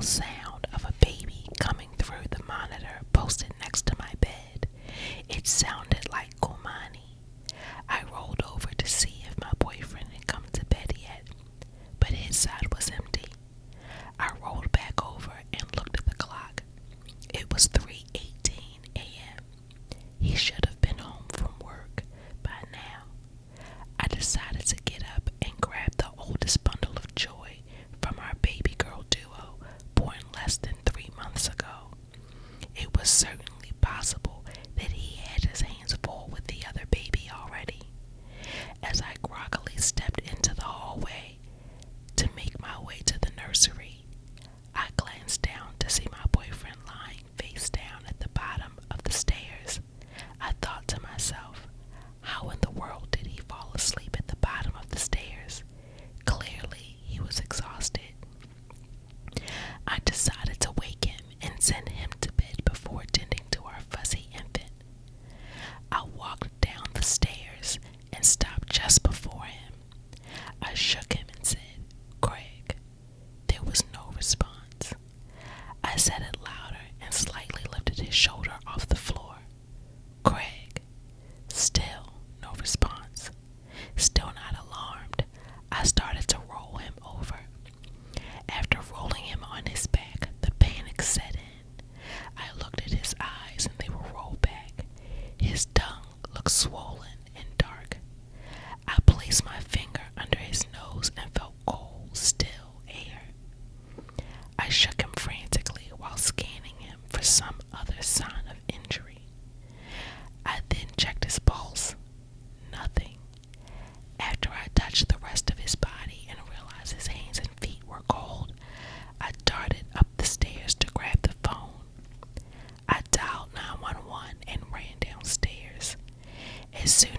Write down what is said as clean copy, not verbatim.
sound of a baby coming through the monitor posted next to my bed. It sounded like Kumani. I rolled over to see if my boyfriend had come to bed yet, but his side was empty. I rolled back over and looked at the clock. It was 3:18 a.m. He should have been home from work by now. I decided to get up and grab the oldest bundle of joy from our baby girl duo born less than 3 months ago. It was certainly possible that he had his hands full with the other baby already. As I groggily stepped into the hallway to make my way to the nursery, I glanced down to see my boyfriend lying face down at the bottom of the stairs. I thought to myself, how in the world did he fall asleep at the bottom of the stairs? Clearly, he was exhausted. I decided to wake him and send him to bed before attending to our fuzzy infant. I walked down the stairs and stopped just before him. I shook him and said, "Craig." There was no response. I said it louder and slightly lifted his shoulder off the floor. "Craig." Still no response. Still not alarmed, I started to roll him over. After rolling him on his back, the panic set in. I looked at his eyes and they were rolled back. His tongue looked swollen and dark. I placed my finger under his nose and felt cold, still air. I shook him frantically while scanning him for some other sign of injury. I then checked his pulse. Nothing. After I touched the rest of his body and realized his hands and feet were cold, I darted up the stairs to grab the phone. I dialed 911 and ran downstairs. As soon